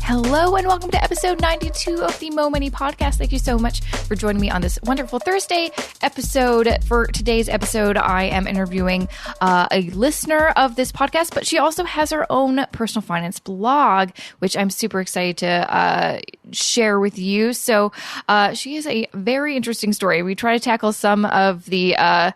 Hello and welcome to episode 92 of the Mo Money Podcast. Thank you so much for joining me on this wonderful Thursday episode. For today's episode, I am interviewing a listener of this podcast, but she also has her own personal finance blog, which I'm super excited to share with you. So she has a very interesting story. We try to tackle some of the,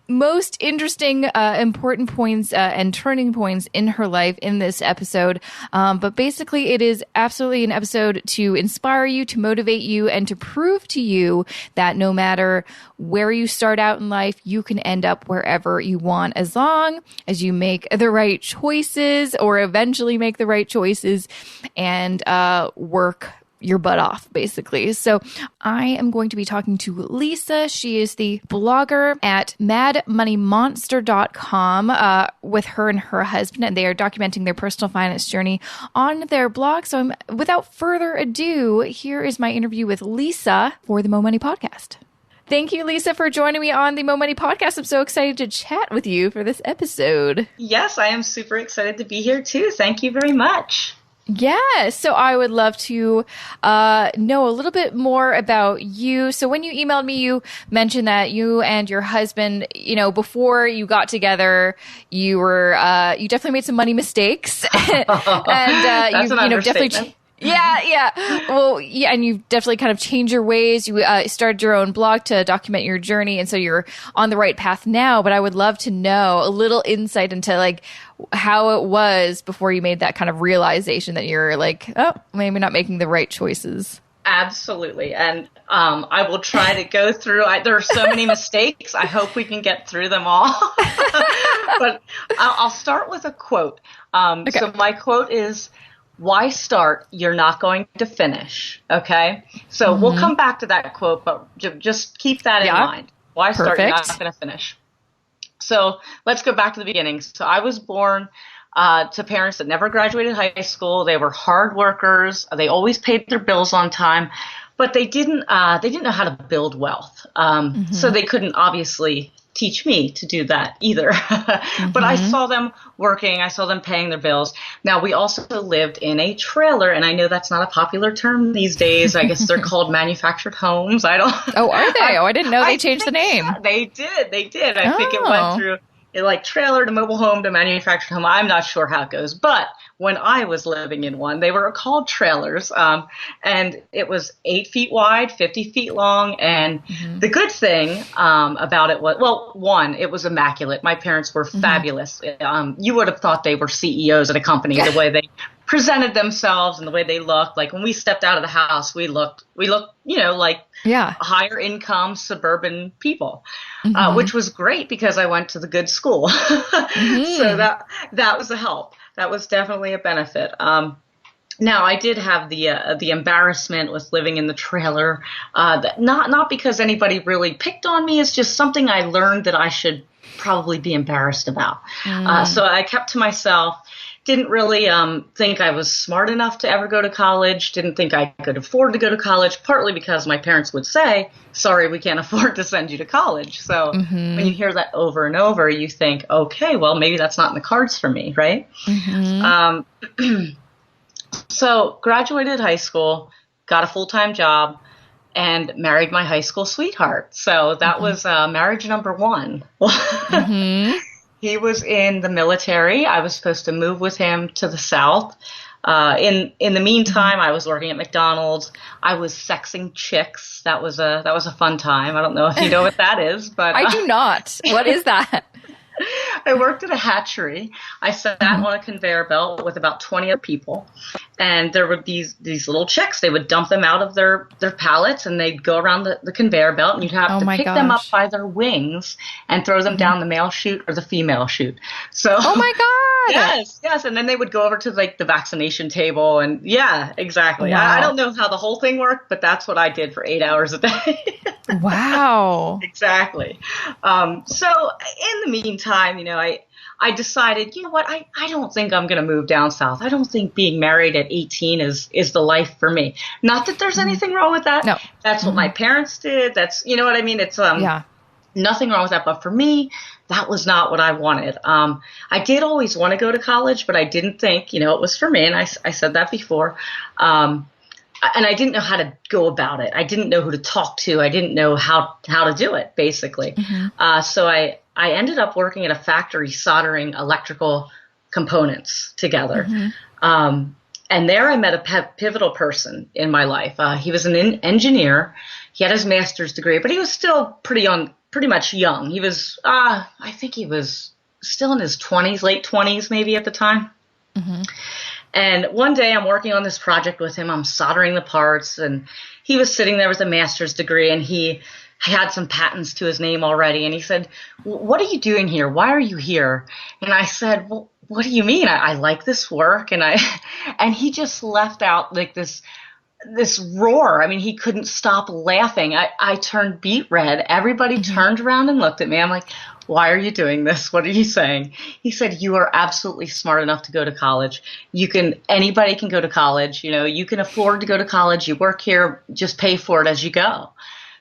most interesting, important points and turning points in her life in this episode. But basically, it is absolutely an episode to inspire you, to motivate you, and to prove to you that no matter where you start out in life, you can end up wherever you want as long as you make the right choices or eventually make the right choices and work your butt off, basically. So I am going to be talking to Lisa. She is the blogger at madmoneymonster.com with her and her husband, and they are documenting their personal finance journey on their blog. So without further ado, here is my interview with Lisa for the Mo Money Podcast. Thank you, Lisa, for joining me on the Mo Money Podcast. I'm so excited to chat with you for this episode. Yes, I am super excited to be here too. Thank you very much. Yeah, so I would love to know a little bit more about you. So when you emailed me, you mentioned that you and your husband, before you got together, you were you definitely made some money mistakes, and That's an understatement. definitely. Yeah. Well, yeah, and you've definitely kind of changed your ways. You started your own blog to document your journey, and so you're on the right path now. But I would love to know a little insight into how it was before you made that kind of realization that you're maybe not making the right choices. Absolutely. And I will try to go through. There are so many mistakes. I hope we can get through them all. But I'll start with a quote. Okay. So my quote is, "Why start? You're not going to finish." Okay. So we'll come back to that quote, but just keep that in mind. Why start? You're not going to finish. So let's go back to the beginning. So I was born to parents that never graduated high school. They were hard workers. They always paid their bills on time, but they didn't know how to build wealth. So they couldn't obviously teach me to do that either. But I saw them working. I saw them paying their bills. Now, we also lived in a trailer, and I know that's not a popular term these days. I guess they're called manufactured homes. I don't. Oh, are they? I didn't know they changed the name. So. They did. I think it went through trailer to mobile home to manufactured home. I'm not sure how it goes, but when I was living in one, they were called trailers, and it was 8 feet wide, 50 feet long. And the good thing about it was, one, it was immaculate. My parents were fabulous. You would have thought they were CEOs at a company, the way they presented themselves and the way they looked. Like when we stepped out of the house, we looked, like higher income suburban people, which was great because I went to the good school. So that was a help. That was definitely a benefit. Now, I did have the embarrassment with living in the trailer, not because anybody really picked on me. It's just something I learned that I should probably be embarrassed about. So I kept to myself. Didn't really think I was smart enough to ever go to college. Didn't think I could afford to go to college, partly because my parents would say, "Sorry, we can't afford to send you to college." So when you hear that over and over, you think, okay, well, maybe that's not in the cards for me, right? So graduated high school, got a full-time job, and married my high school sweetheart. So that was marriage number one. He was in the military. I was supposed to move with him to the South. In the meantime, I was working at McDonald's. I was sexing chicks. That was a fun time. I don't know if you know what that is, but I do not. What is that? I worked at a hatchery. I sat on a conveyor belt with about 20 other people, and there would be these little chicks. They would dump them out of their pallets, and they'd go around the conveyor belt, and you'd have to pick them up by their wings and throw them down the male chute or the female chute. So, oh my God! Yes, and then they would go over to the vaccination table, and yeah, exactly. Wow. I don't know how the whole thing worked, but that's what I did for 8 hours a day. Wow! Exactly. So in the meantime, I decided, you know what, I don't think I'm going to move down south. I don't think being married at 18 is the life for me. Not that there's anything wrong with that. No. That's what my parents did. That's, you know what I mean? It's nothing wrong with that. But for me, that was not what I wanted. I did always want to go to college, but I didn't think, it was for me. And I said that before. And I didn't know how to go about it. I didn't know who to talk to. I didn't know how to do it, basically. So I ended up working at a factory soldering electrical components together. And there I met a pivotal person in my life. He was an engineer. He had his master's degree, but he was still pretty much young. He was, I think he was still in his 20s, late 20s maybe at the time. And one day I'm working on this project with him. I'm soldering the parts, and he was sitting there with a master's degree, and he had some patents to his name already. And he said, "What are you doing here? Why are you here?" And I said, "Well, what do you mean? I like this work." And he just left out like this roar. I mean, he couldn't stop laughing. I turned beet red. Everybody turned around and looked at me. I'm like, "Why are you doing this? What are you saying?" He said, "You are absolutely smart enough to go to college. Anybody can go to college. You can afford to go to college. You work here, just pay for it as you go."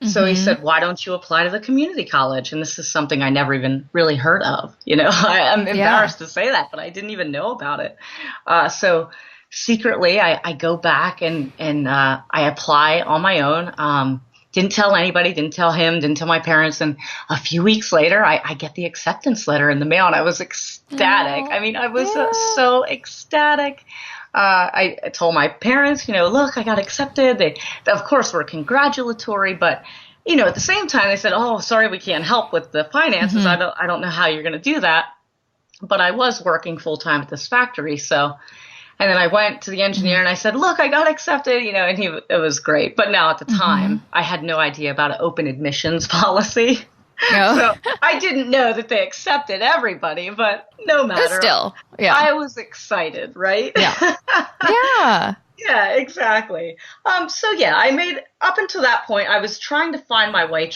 So he said, "Why don't you apply to the community college?" And this is something I never even really heard of. I'm embarrassed to say that, but I didn't even know about it. So secretly, I go back and I apply on my own. Didn't tell anybody, didn't tell him, didn't tell my parents. And a few weeks later, I get the acceptance letter in the mail, and I was ecstatic. I mean, I was so ecstatic. I told my parents, "Look, I got accepted." They, of course, were congratulatory, but, at the same time, they said, "Oh, sorry, we can't help with the finances. I don't know how you're going to do that." But I was working full time at this factory, so. And then I went to the engineer and I said, "Look, I got accepted," and it was great. But now at the time, I had no idea about an open admissions policy. So I didn't know that they accepted everybody, but no matter. But still, yeah. I was excited, right? Yeah. Yeah. Yeah, exactly. I made, up until that point, I was trying to find my way,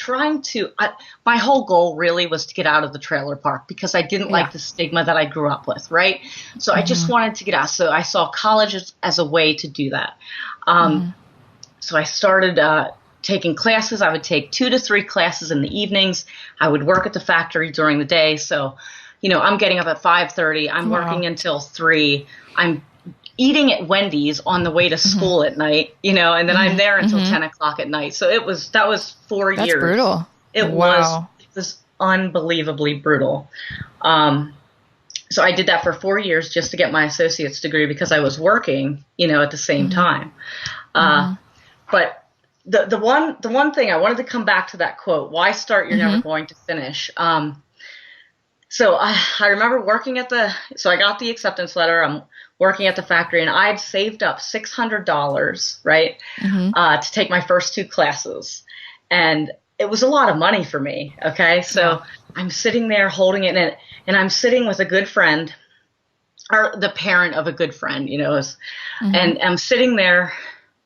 my whole goal really was to get out of the trailer park because I didn't like the stigma that I grew up with, right? So I just wanted to get out. So I saw college as a way to do that. So I started taking classes. I would take 2 to 3 classes in the evenings. I would work at the factory during the day. So, I'm getting up at 5:30. I'm working until 3. I'm eating at Wendy's on the way to school at night, and then I'm there until 10 o'clock at night. So that was 4 years. That's brutal. It was unbelievably brutal. So I did that for 4 years just to get my associate's degree because I was working, at the same time. But the one thing I wanted to come back to that quote, "Why start? You're never going to finish." So I remember so I got the acceptance letter. I'm working at the factory, and I'd saved up $600, right, to take my first 2 classes. And it was a lot of money for me, okay? So I'm sitting there holding it, and I'm sitting with a good friend, or the parent of a good friend, and I'm sitting there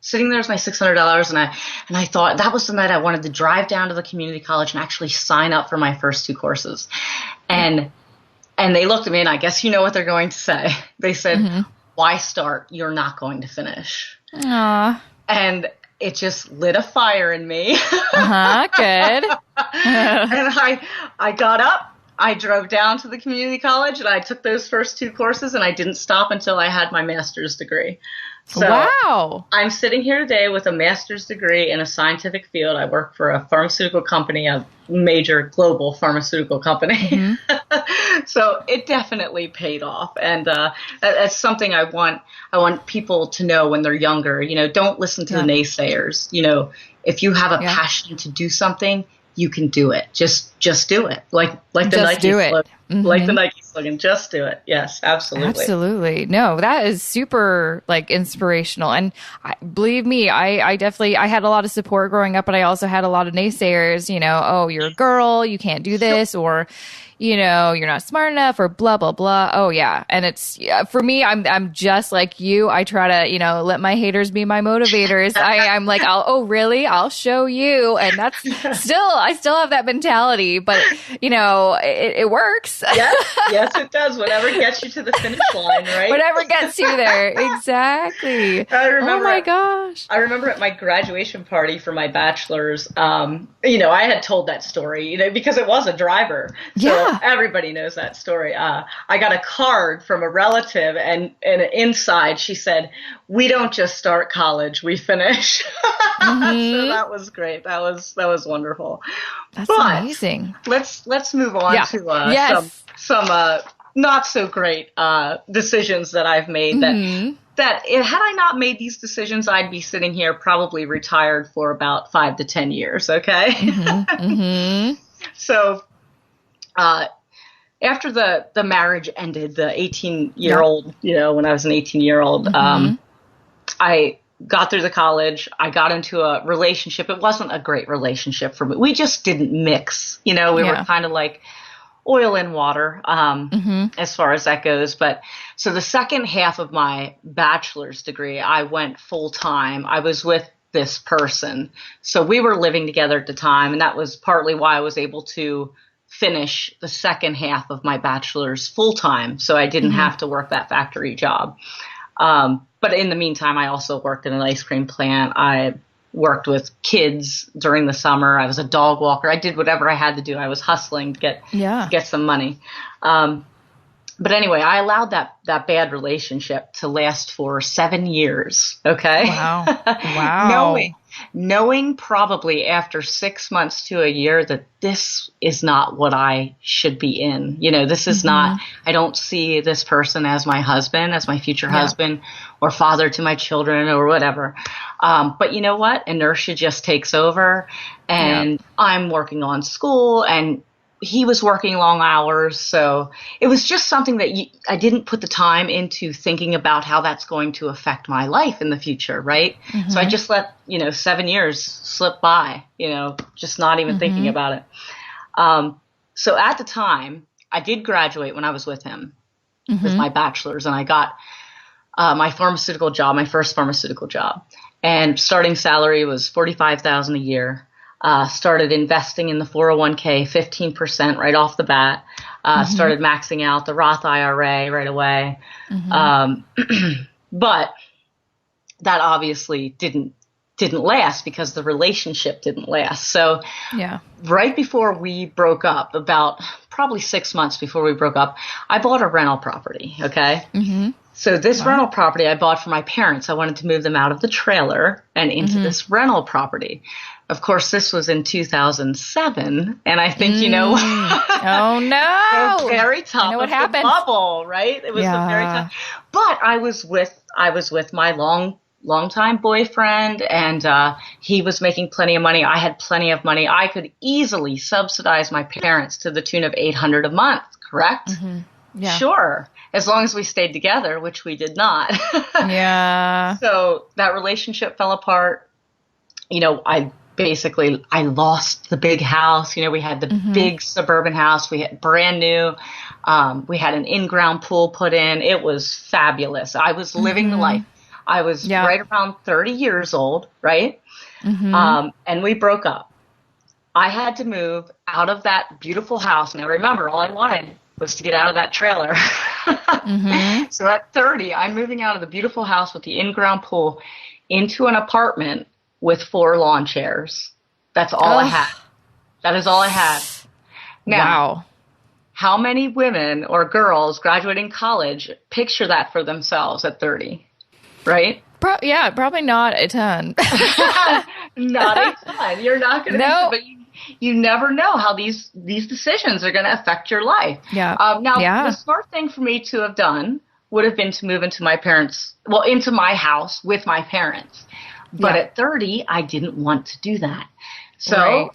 as my $600, and I thought that was the night I wanted to drive down to the community college and actually sign up for my first 2 courses. And they looked at me, and I guess you know what they're going to say. They said, "Why start? You're not going to finish." Aww. And it just lit a fire in me. Good. And I got up, I drove down to the community college, and I took those first 2 courses, and I didn't stop until I had my master's degree. So wow. I'm sitting here today with a master's degree in a scientific field. I work for a pharmaceutical company, a major global pharmaceutical company. So it definitely paid off. And that's something I want people to know when they're younger. Don't listen to the naysayers. If you have a passion to do something, you can do it. Just do it. Like the Nike slogan. Like the Nike slogan, just do it. Yes, absolutely. Absolutely. No, that is super inspirational. And believe me, I definitely, I had a lot of support growing up, but I also had a lot of naysayers, "Oh, you're a girl, you can't do this," or, you're not smart enough, or blah, blah, blah. Oh yeah. And it's, for me, I'm just like you. I try to, let my haters be my motivators. I'm like, oh really? I'll show you. And that's I still have that mentality, but it works. Yes, it does. Whatever gets you to the finish line, right? Whatever gets you there. Exactly. Oh my gosh. I remember at my graduation party for my bachelor's, I had told that story, because it was a driver. So Yeah. everybody knows that story. I got a card from a relative, and inside she said, "We don't just start college, we finish." Mm-hmm. So that was great. That was wonderful. That's amazing. Let's move on to some not so great decisions that I've made. That had I not made these decisions, I'd be sitting here probably retired for about 5 to 10 years. Okay. Mm-hmm. So, after the marriage ended, the 18-year-old, when I was an 18-year-old, I got through the college. I got into a relationship. It wasn't a great relationship for me. We just didn't mix. We were kind of like oil and water as far as that goes. But so the second half of my bachelor's degree, I went full time. I was with this person. So we were living together at the time. And that was partly why I was able to finish the second half of my bachelor's full time. So I didn't have to work that factory job. But in the meantime, I also worked in an ice cream plant. I worked with kids during the summer. I was a dog walker. I did whatever I had to do. I was hustling to get some money. But anyway, I allowed that bad relationship to last for 7 years. Okay. Wow. knowing probably after 6 months to a year that this is not what I should be in. This is not, I don't see this person as my husband, as my future husband or father to my children or whatever. But you know what? Inertia just takes over, and I'm working on school, and he was working long hours. So it was just something that I didn't put the time into thinking about how that's going to affect my life in the future. Right. So I just let, 7 years slip by, just not even thinking about it. So at the time I did graduate when I was with him with my bachelor's, and I got my pharmaceutical job, my first pharmaceutical job, and starting salary was $45,000 a year. Started investing in the 401k, 15% right off the bat. Started maxing out the Roth IRA right away. But that obviously didn't last because the relationship didn't last. So right before we broke up, about probably 6 months before we broke up, I bought a rental property. Okay. So this rental property I bought for my parents. I wanted to move them out of the trailer and into this rental property. Of course, this was in 2007, and I think, oh no, very tough of the bubble, right? It was a very tough. But I was with my longtime boyfriend, and he was making plenty of money. I had plenty of money. I could easily subsidize my parents to the tune of $800 a month. Correct? Yeah. Sure. As long as we stayed together, which we did not. So that relationship fell apart. I lost the big house. We had the big suburban house. We had brand new. We had an in-ground pool put in. It was fabulous. I was living the life. I was right around 30 years old, right? And we broke up. I had to move out of that beautiful house. Now remember, all I wanted was to get out of that trailer. So at 30, I'm moving out of the beautiful house with the in-ground pool into an apartment with 4 lawn chairs. That's all I had. That is all I had. Now, how many women or girls graduating college picture that for themselves at 30, right? Probably not a ton. Not a ton. You're not going to but you never know how these decisions are going to affect your life. The smart thing for me to have done would have been to move into into my house with my parents. But at 30, I didn't want to do that. So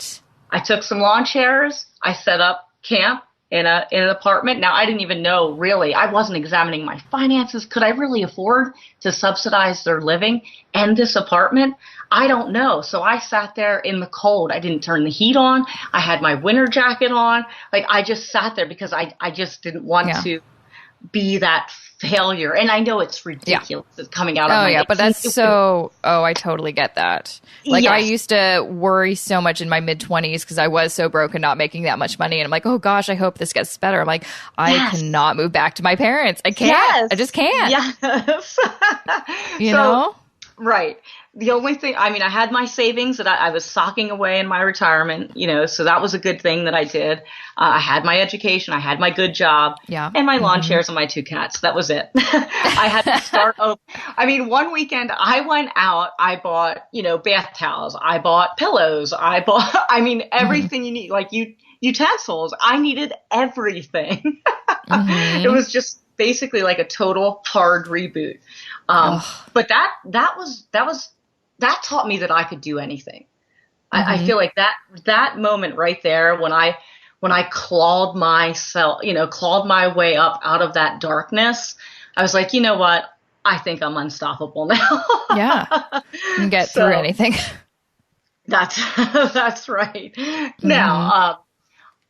I took some lawn chairs. I set up camp in an apartment. Now, I didn't even know, really. I wasn't examining my finances. Could I really afford to subsidize their living and this apartment? I don't know. So I sat there in the cold. I didn't turn the heat on. I had my winter jacket on. I just sat there because I just didn't want to be that failure. And I know it's ridiculous. It's coming out of my but that's I totally get that. I used to worry so much in my mid-20s because I was so broke and not making that much money. And I'm like, oh gosh, I hope this gets better. I'm like, I cannot move back to my parents. I can't. I just can't. Yes. You know? Right. The only thing, I mean, I had my savings that I was socking away in my retirement, so that was a good thing that I did. I had my education, I had my good job, and my lawn chairs and my 2 cats. That was it. I had to start over. I mean, one weekend I went out, I bought, bath towels, I bought pillows, everything you need, like utensils. I needed everything. It was just basically like a total hard reboot. But that taught me that I could do anything. I feel like that moment right there when I clawed my way up out of that darkness, I was like, you know what? I think I'm unstoppable now. Yeah. You can get through anything. That's right. Now,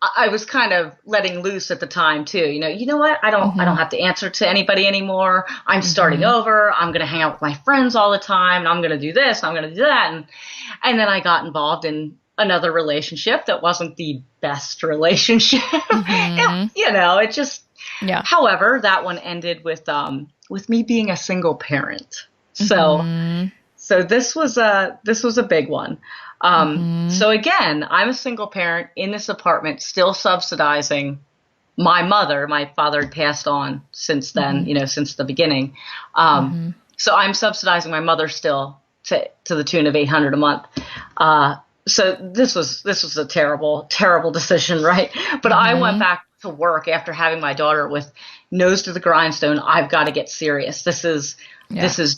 I was kind of letting loose at the time too. You know what? I don't have to answer to anybody anymore. I'm starting over. I'm going to hang out with my friends all the time, and I'm going to do this, and I'm going to do that. And then I got involved in another relationship that wasn't the best relationship. It just, however, that one ended with me being a single parent. So this was a big one. So again, I'm a single parent in this apartment, still subsidizing my mother. My father had passed on since then, since the beginning. So I'm subsidizing my mother still to the tune of $800 a month. So this was a terrible, terrible decision, right? But I went back to work after having my daughter with nose to the grindstone. I've got to get serious. This is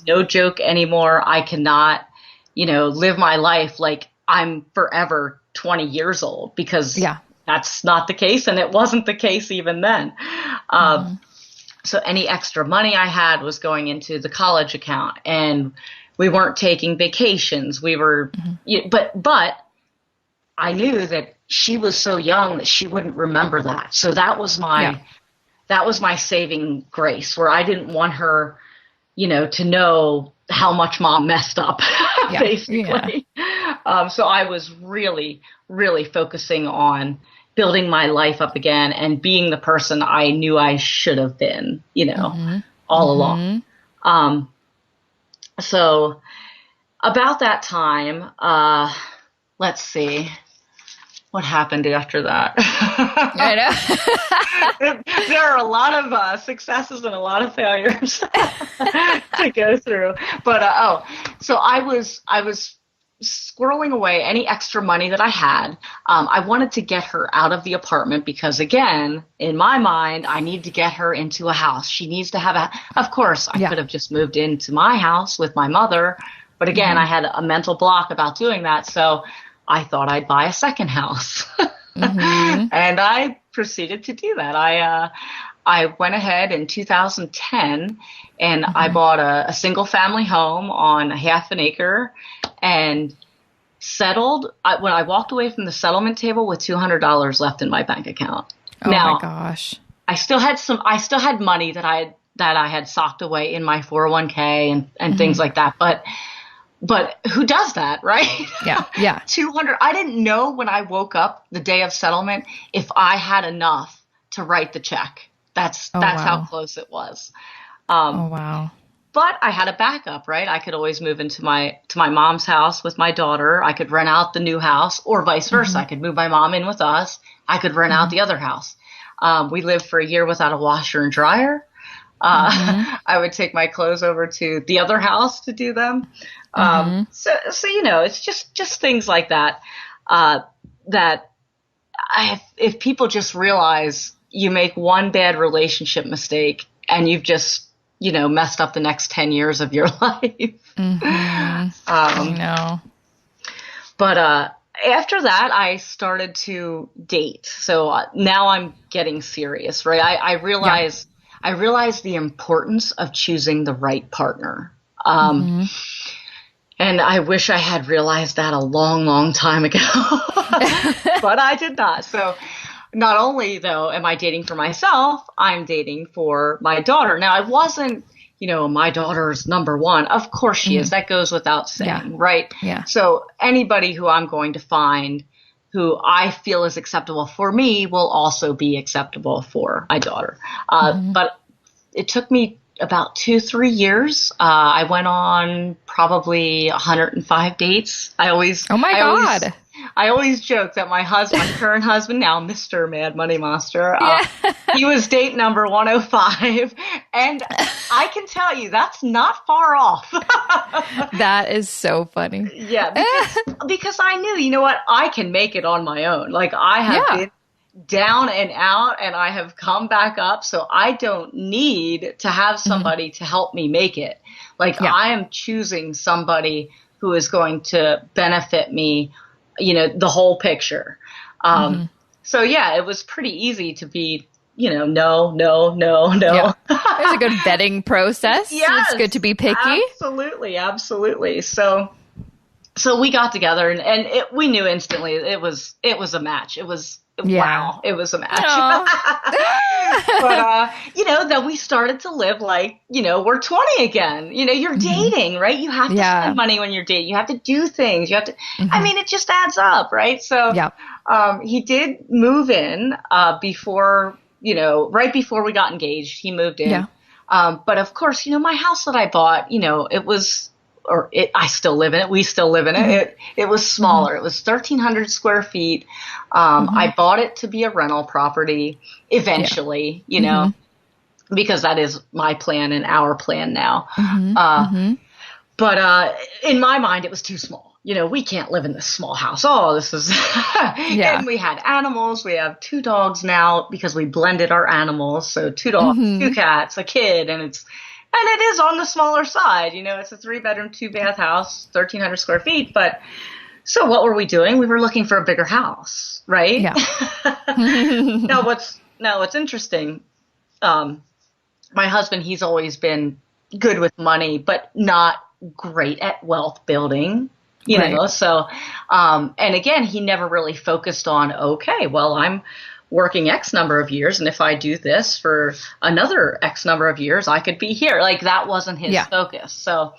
no joke anymore. I cannot, live my life like I'm forever 20 years old, because that's not the case. And it wasn't the case even then. So any extra money I had was going into the college account, and we weren't taking vacations. We were, but I knew that she was so young that she wouldn't remember that. So that was my saving grace, where I didn't want her, to know how much mom messed up, basically. So I was really, really focusing on building my life up again and being the person I knew I should have been, all along. So about that time, let's see. What happened after that? I know. There are a lot of successes and a lot of failures to go through. But so I was squirreling away any extra money that I had. I wanted to get her out of the apartment because, again, in my mind, I need to get her into a house. She needs to have of course, I could have just moved into my house with my mother. But again, I had a mental block about doing that. So I thought I'd buy a second house. And I proceeded to do that. I went ahead in 2010 and I bought a single family home on half an acre and settled. When I walked away from the settlement table with $200 left in my bank account. Oh my gosh. I still had money that I had socked away in my 401k and things like that. But who does that, right? Yeah. 200. I didn't know when I woke up the day of settlement if I had enough to write the check. That's how close it was. Wow. But I had a backup, right? I could always move into my mom's house with my daughter. I could rent out the new house, or vice versa. I could move my mom in with us. I could rent out the other house. We lived for a year without a washer and dryer. I would take my clothes over to the other house to do them. So it's just things like that. If people just realize you make one bad relationship mistake and you've just, messed up the next 10 years of your life. I know. But after that, I started to date. So now I'm getting serious, right? I realize the importance of choosing the right partner. And I wish I had realized that a long, long time ago, but I did not. So not only, though, am I dating for myself, I'm dating for my daughter. Now, I wasn't, my daughter's number one. Of course she is. That goes without saying, right? Yeah. So anybody who I'm going to find who I feel is acceptable for me will also be acceptable for my daughter. But it took me about 2-3 years. I went on probably 105 dates. Oh my God. I always joke that my current husband now, Mr. Mad Money Monster, he was date number 105. And I can tell you that's not far off. That is so funny. Yeah, because I knew, you know what, I can make it on my own. Like I have been down and out and I have come back up. So I don't need to have somebody to help me make it. Like I am choosing somebody who is going to benefit me, you know, the whole picture. So yeah, it was pretty easy to be, you know, no. Yeah. There's a good vetting process. Yes, it's good to be picky. Absolutely. So we got together and we knew instantly it was a match. It was wow, it was a match. But you know, then we started to live like, you know, we're 20 again. You know, you're dating, right? You have to spend money when you're dating. You have to do things. You have to. I mean, it just adds up, right? So he did move in before, you know, right before we got engaged. He moved in. But of course, you know, my house that I bought, you know, I still live in it. We still live in it. It was smaller. It was 1,300 square feet. I bought it to be a rental property eventually, you know, because that is my plan and our plan now. But in my mind, it was too small. You know, we can't live in this small house. Oh, this is, and we had animals. We have 2 dogs now because we blended our animals. So 2 dogs, 2 cats, a kid, and it is on the smaller side. You know, it's a 3-bedroom, 2-bath house, 1,300 square feet. But so what were we doing? We were looking for a bigger house, right? Yeah. Now what's interesting, my husband, he's always been good with money, but not great at wealth building, you know? So, and again, he never really focused on, okay, well, I'm working X number of years, and if I do this for another X number of years, I could be here. Like that wasn't his focus. So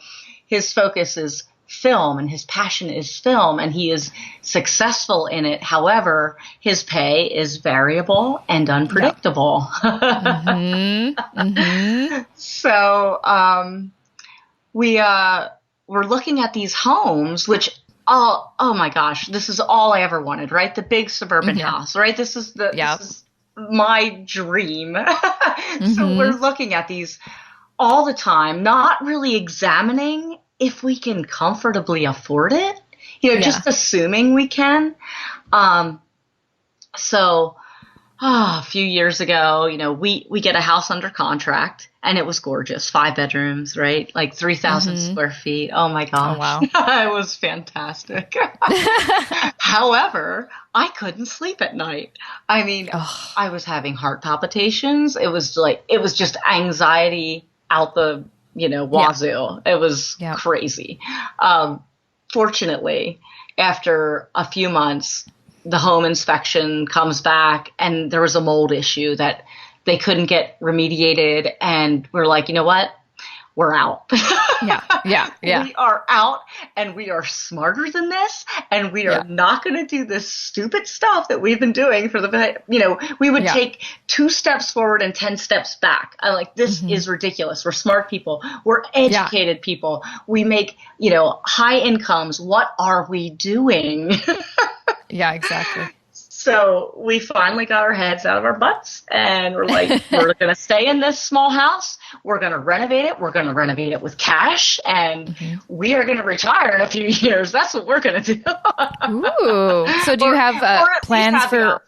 his focus is film and his passion is film, and he is successful in it. However, his pay is variable and unpredictable. So we're looking at these homes, which oh my gosh, this is all I ever wanted, right? The big suburban house, right? This is my dream. So we're looking at these all the time, not really examining if we can comfortably afford it, you know, just assuming we can. So a few years ago, you know, we get a house under contract, and it was gorgeous. 5 bedrooms, right? Like 3,000 square feet. Oh my gosh. Oh, wow. It was fantastic. However, I couldn't sleep at night. I mean, I was having heart palpitations. It was just anxiety out the, you know, wazoo. It was crazy. Fortunately, after a few months, the home inspection comes back and there was a mold issue that they couldn't get remediated. And we're like, you know what? We're out. We are out, and we are smarter than this. And we are not going to do this stupid stuff that we've been doing for we would take 2 steps forward and 10 steps back. I'm like, this is ridiculous. We're smart people. We're educated people. We make, you know, high incomes. What are we doing? Yeah, exactly. So we finally got our heads out of our butts, and we're like, we're going to stay in this small house. We're going to renovate it. We're going to renovate it with cash, and we are going to retire in a few years. That's what we're going to do. Ooh. So do you have plans for?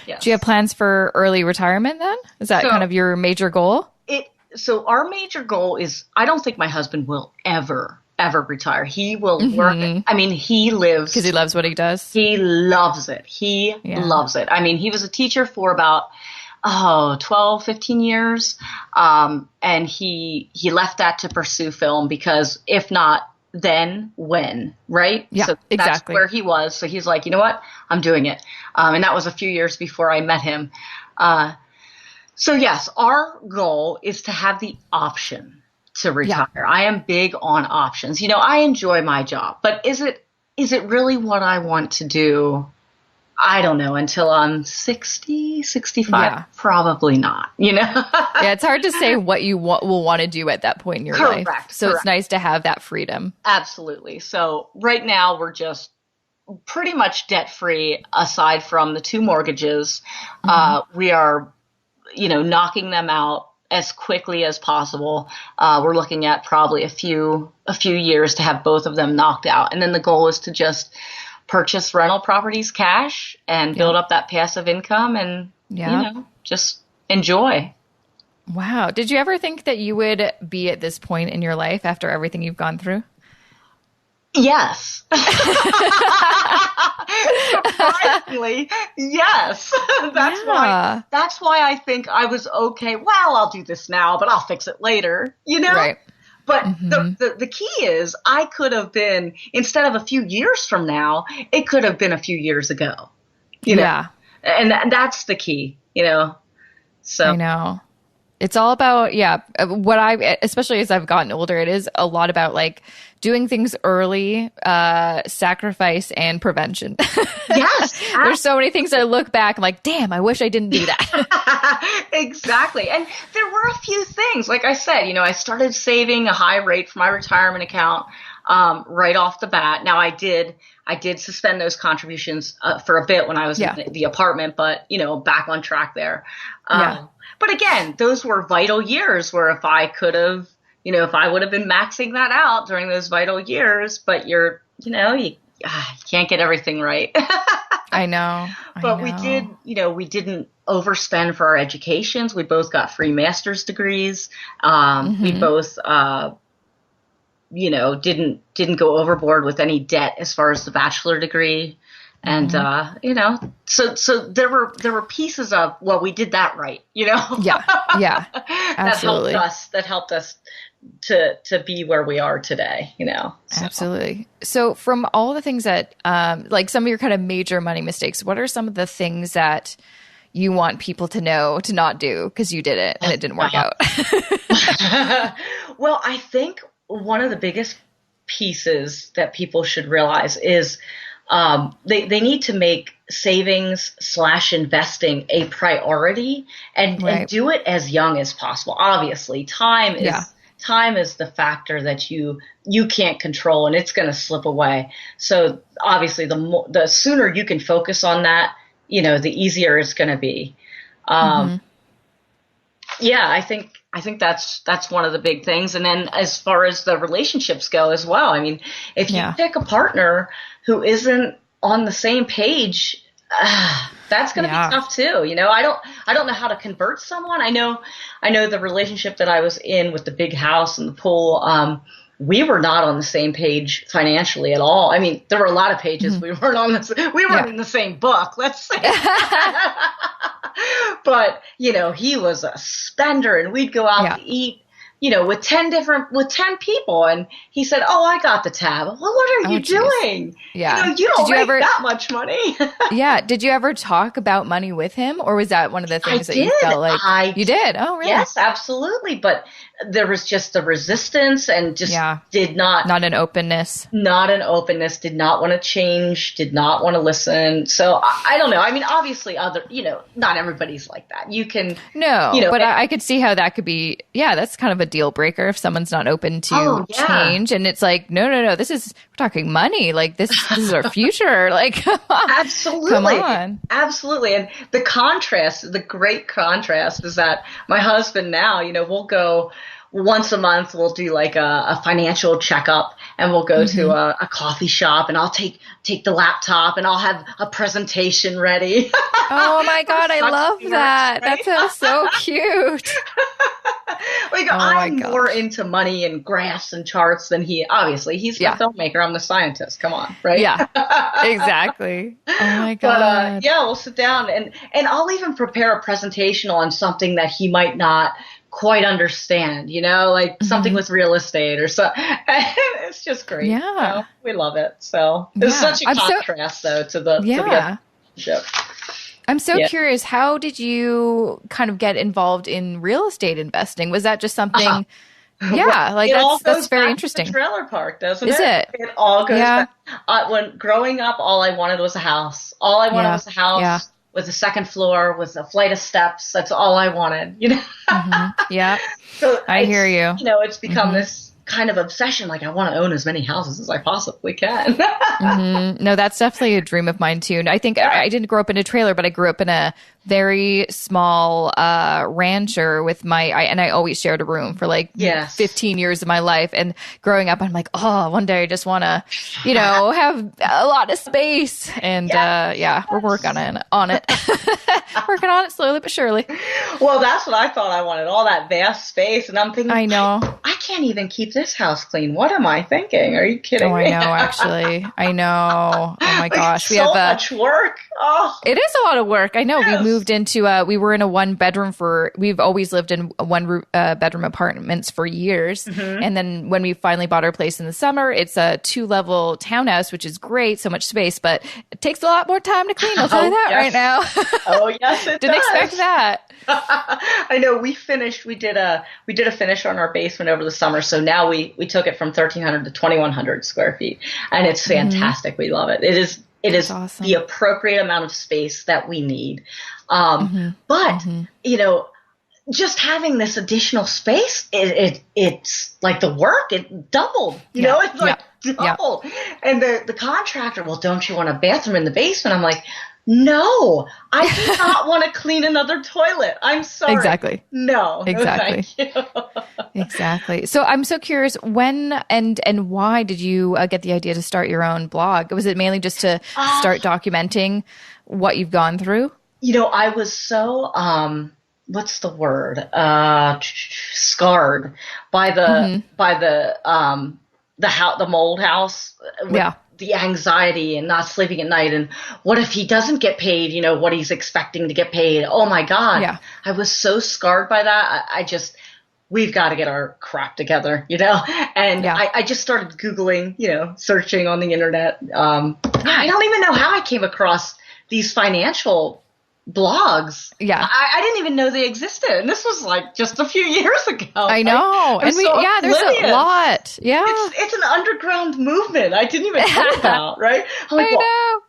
Yes. Do you have plans for early retirement then? Is that kind of your major goal? So our major goal is, I don't think my husband will ever retire. He will work. I mean, he lives. Because he loves what he does? He loves it. He loves it. I mean, he was a teacher for about, 12, 15 years. And he left that to pursue film, because if not, then when, right? Yeah, so exactly. That's where he was. So he's like, you know what? I'm doing it. And that was a few years before I met him. So yes, our goal is to have the option to retire. Yeah. I am big on options. You know, I enjoy my job, but is it really what I want to do I don't know, until I'm 60, 65. Yeah. Probably not, Yeah, it's hard to say what you will want to do at that point in your life. So correct. It's nice to have that freedom. Absolutely. So right now we're just pretty much debt free aside from the 2 mortgages. We are, knocking them out as quickly as possible. We're looking at probably a few years to have both of them knocked out. And then the goal is to just purchase rental properties cash and build up that passive income and, just enjoy. Wow. Did you ever think that you would be at this point in your life after everything you've gone through? Yes. Surprisingly, yes. That's why I think I was okay. Well, I'll do this now, but I'll fix it later, Right. But the key is I could have been, instead of a few years from now, it could have been a few years ago, know? And that's the key, So I know. It's all about, especially as I've gotten older, it is a lot about like doing things early, sacrifice and prevention. Yes. There's so many things I look back, I'm like, damn, I wish I didn't do that. Exactly. And there were a few things, like I said, I started saving a high rate for my retirement account, right off the bat. Now I did suspend those contributions, for a bit when I was in the apartment, but, back on track there. But again, those were vital years where if I could have, if I would have been maxing that out during those vital years, but you can't get everything right. I know. But we didn't overspend for our educations. We both got free master's degrees. We both, didn't go overboard with any debt as far as the bachelor degree. And, so there were pieces of, well, we did that right, Yeah. Absolutely. that helped us to be where we are today, So. Absolutely. So from all the things that, like some of your kind of major money mistakes, what are some of the things that you want people to know to not do because you did it and it didn't work out? Well, I think one of the biggest pieces that people should realize is, they need to make savings / investing a priority and do it as young as possible. Obviously, time is the factor that you can't control and it's going to slip away. So obviously the sooner you can focus on that, the easier it's going to be. I think that's one of the big things. And then as far as the relationships go as well, I mean, if you pick a partner who isn't on the same page, that's going to be tough too. I don't know how to convert someone. I know the relationship that I was in with the big house and the pool, we were not on the same page financially at all. I mean, there were a lot of pages we weren't on we weren't in the same book, let's say. But, he was a spender and we'd go out to eat, with 10 people. And he said, "Oh, I got the tab." Well, what are you doing? Yeah. You don't make that much money. Yeah. Did you ever talk about money with him, or was that one of the things that you felt like you did? Oh, really? Yes, absolutely. But there was just the resistance and just not an openness, did not want to change, did not want to listen. So I don't know. I mean, obviously not everybody's like that. You can, but I could see how that could be, that's kind of a deal breaker if someone's not open to change. And it's like, no, we're talking money. Like this is our future. Like, come on. Absolutely. Come on. Absolutely. And the great contrast is that my husband now, we'll go once a month, we'll do like a financial checkup and we'll go to a coffee shop and I'll take the laptop and I'll have a presentation ready. Oh my God. I love that. Right? That sounds so cute. I'm more into money and graphs and charts than obviously he's the filmmaker. I'm the scientist. Come on. Right. Yeah, exactly. Oh my God. But we'll sit down and I'll even prepare a presentation on something that he might not quite understand, like something with real estate or so. It's just great. Yeah. We love it. So it's such a contrast though to the relationship. I'm so curious, how did you kind of get involved in real estate investing? Was that just something Yeah, like that's very interesting. To the trailer park, doesn't Is it? It all goes back. When growing up, all I wanted was a house. All I wanted was a house with a second floor, with a flight of steps. That's all I wanted, you know? Yeah. So I hear you. You know, it's become this kind of obsession. Like, I want to own as many houses as I possibly can. No, that's definitely a dream of mine too. And I think I didn't grow up in a trailer, but I grew up in a very small rancher with and I always shared a room for like 15 years of my life. And growing up, I'm like, oh, one day I just want to, you know, have a lot of space. And we're working on it. Working on it slowly but surely. Well, that's what I thought I wanted, all that vast space. And I'm thinking, I know. I can't even keep this house clean. What am I thinking? Are you kidding me? I know, actually. I know. Oh my gosh. We have much work. Oh. It is a lot of work. I know. Yes. We moved into we were in a one bedroom we've always lived in one bedroom apartments for years. And then when we finally bought our place in the summer, it's a 2-level townhouse, which is great. So much space, but it takes a lot more time to clean. I'll tell you that right now. Oh, yes, it Didn't does. expect that. I know. We did a finish on our basement over the summer. So now we took it from 1,300 to 2,100 square feet, and it's fantastic. We love it. It is awesome. The appropriate amount of space that we need. But you know, just having this additional space, it's like the work, it doubled. You know, it's like doubled. And the contractor, well, don't you want a bathroom in the basement? I'm like, no, I do not want to clean another toilet. I'm sorry. Exactly. No. Exactly. Thank you. Exactly. So I'm so curious, when and why did you get the idea to start your own blog? Was it mainly just to start documenting what you've gone through? You know, I was so what's the word? Scarred by the mold house. The anxiety and not sleeping at night, and what if he doesn't get paid, you know, what he's expecting to get paid. Oh my God. Yeah. I was so scarred by that. We've got to get our crap together, you know? And I just started Googling, you know, searching on the internet. I don't even know how I came across these financial blogs. Yeah. I didn't even know they existed. And this was like just a few years ago. I know. There's a lot. Yeah. It's an underground movement I didn't even know about, right? I'm like,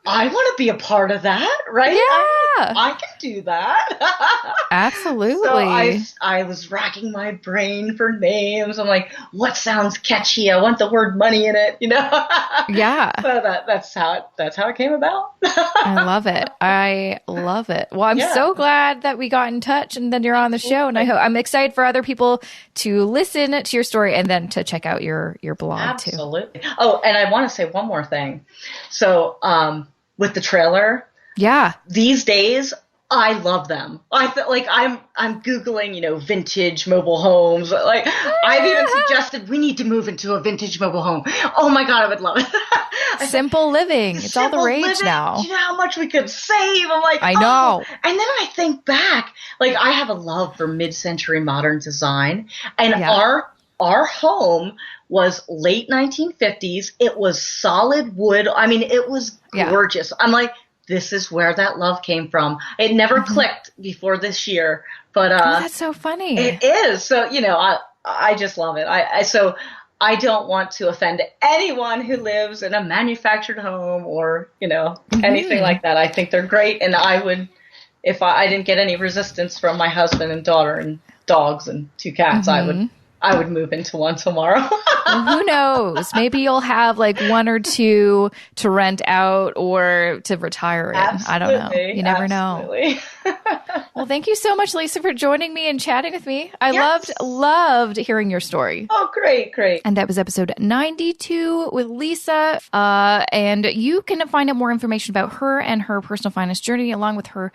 I want to be a part of that, right? Yeah. I can do that. Absolutely. So I was racking my brain for names. I'm like, what sounds catchy? I want the word money in it, you know? Yeah. So that's how it came about. I love it. I love it. Well, I'm so glad that we got in touch and then you're on the show, and I'm excited for other people to listen to your story and then to check out your blog too. Absolutely. Oh, and I want to say one more thing. So, with the trailer, these days I love them. I feel like I'm Googling, you know, vintage mobile homes. Like I've even suggested we need to move into a vintage mobile home. Oh my God, I would love it. Simple living. It's all the rage now. Do you know how much we could save? I'm like, I know. And then I think back, like I have a love for mid-century modern design, and our home was late 1950s. It was solid wood. I mean, it was gorgeous. I'm like, this is where that love came from. It never clicked before this year, but that's so funny. It is. So, you know, I just love it. So I don't want to offend anyone who lives in a manufactured home or, you know, anything like that. I think they're great, and I would, if I didn't get any resistance from my husband and daughter and dogs and 2 cats, I would move into one tomorrow. Well, who knows? Maybe you'll have like 1 or 2 to rent out or to retire in. Absolutely. I don't know. You never know. Well, thank you so much, Lisa, for joining me and chatting with me. I loved hearing your story. Oh, great. And that was episode 92 with Lisa. And you can find out more information about her and her personal finance journey, along with her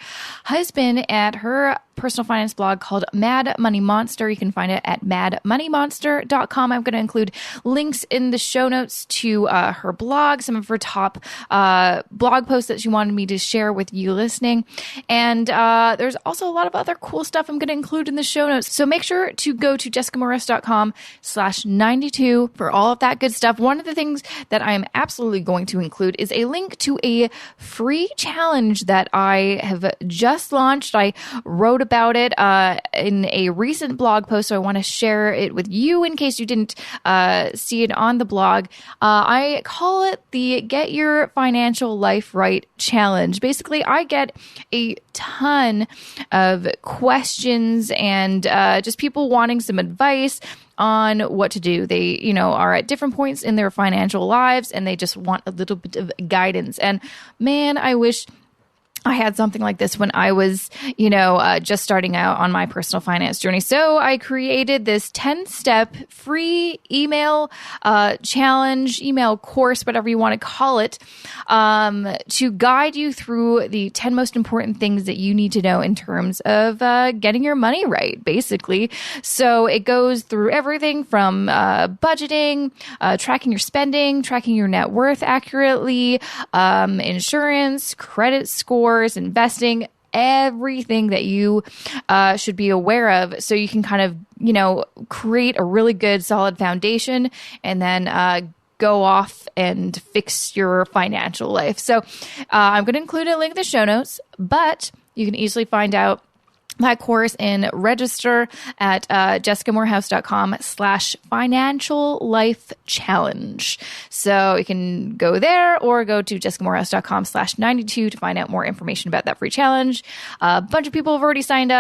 husband, at her personal finance blog called Mad Money Monster. You can find it at madmoneymonster.com. I'm going to include links in the show notes to her blog, some of her top blog posts that she wanted me to share with you listening. And there's also a lot of other cool stuff I'm going to include in the show notes. So make sure to go to jessicamorris.com/92 for all of that good stuff. One of the things that I am absolutely going to include is a link to a free challenge that I have just launched. I wrote about it in a recent blog post, so I want to share it with you in case you didn't see it on the blog. I call it the Get Your Financial Life Right Challenge. Basically, I get a ton of questions and just people wanting some advice on what to do. They, are at different points in their financial lives and they just want a little bit of guidance. And man, I wish I had something like this when I was, just starting out on my personal finance journey. So I created this 10-step free email challenge, email course, whatever you want to call it, to guide you through the 10 most important things that you need to know in terms of getting your money right, basically. So it goes through everything from budgeting, tracking your spending, tracking your net worth accurately, insurance, credit score, investing, everything that you should be aware of so you can kind of, create a really good solid foundation and then go off and fix your financial life. So I'm going to include a link in the show notes, but you can easily find out that course and register at jessicamorehouse.com/financial life challenge. So you can go there or go to jessicamorehouse.com/92 to find out more information about that free challenge. A bunch of people have already signed up.